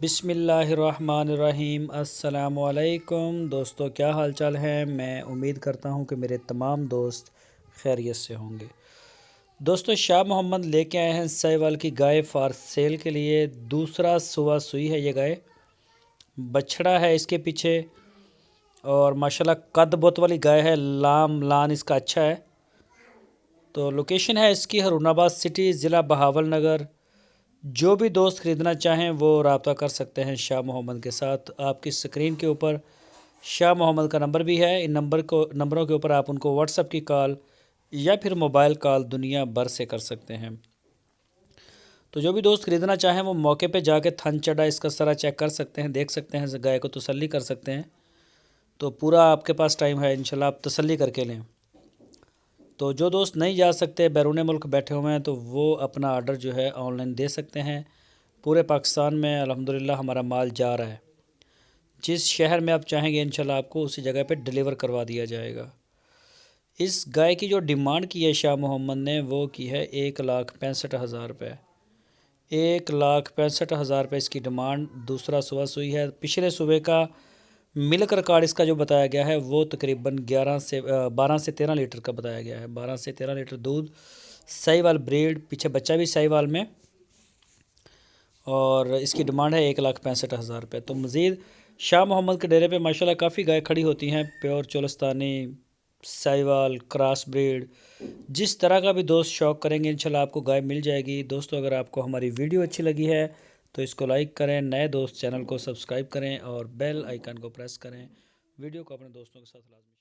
बिस्मिल्लाहिर्रहमानिर्रहीम। अस्सलामुअलैकुम दोस्तों, क्या हाल चाल है। मैं उम्मीद करता हूँ कि मेरे तमाम दोस्त खैरियत से होंगे। दोस्तों, शाह मोहम्मद लेके आए हैं साहिवाल की गाय फॉर सेल के लिए। दूसरा सुबह सुई है ये गाय, बछड़ा है इसके पीछे और माशाल्लाह कद बोत वाली गाय है। लान इसका अच्छा है। तो लोकेशन है इसकी हरूनाबाद सिटी, ज़िला बहावल नगर। जो भी दोस्त ख़रीदना चाहें वो रब्ता कर सकते हैं शाह मोहम्मद के साथ। आपकी स्क्रीन के ऊपर शाह मोहम्मद का नंबर भी है। इन नंबरों के ऊपर आप उनको व्हाट्सएप की कॉल या फिर मोबाइल कॉल दुनिया भर से कर सकते हैं। तो जो भी दोस्त ख़रीदना चाहें वो मौके पे जाके थन चढ़ा इसका सारा चेक कर सकते हैं, देख सकते हैं, गाय को तसल्ली कर सकते हैं। तो पूरा आपके पास टाइम है, इंशाल्लाह आप तसल्ली करके लें। तो जो दोस्त नहीं जा सकते, बैरून मुल्क बैठे हुए हैं, तो वो अपना ऑर्डर जो है ऑनलाइन दे सकते हैं। पूरे पाकिस्तान में अल्हम्दुलिल्लाह हमारा माल जा रहा है। जिस शहर में आप चाहेंगे इंशाल्लाह आपको उसी जगह पे डिलीवर करवा दिया जाएगा। इस गाय की जो डिमांड की है शाह मोहम्मद ने, वो की है 1,65,000 रुपये। 1,65,000 रुपये इसकी डिमांड। दूसरा सुबह सुई है। पिछले सुबह का मिल्क रिकॉर्ड इसका जो बताया गया है वो तकरीबन 12 से 13 लीटर का बताया गया है। 12 से 13 लीटर दूध, साहिवाल ब्रीड, पीछे बच्चा भी साहिवाल में। और इसकी डिमांड है 1,65,000 रुपये। तो मज़ीद शाह मोहम्मद के डेरे पे माशाल्लाह काफ़ी गाय खड़ी होती हैं। Pure Cholistani, Sahiwal, cross breed, जिस तरह का भी दोस्त शौक़ करेंगे इंशाल्लाह आपको गाय मिल जाएगी। दोस्तों, अगर आपको हमारी वीडियो अच्छी लगी है तो इसको लाइक करें, नए दोस्त चैनल को सब्सक्राइब करें और बेल आइकन को प्रेस करें। वीडियो को अपने दोस्तों के साथ लाजमी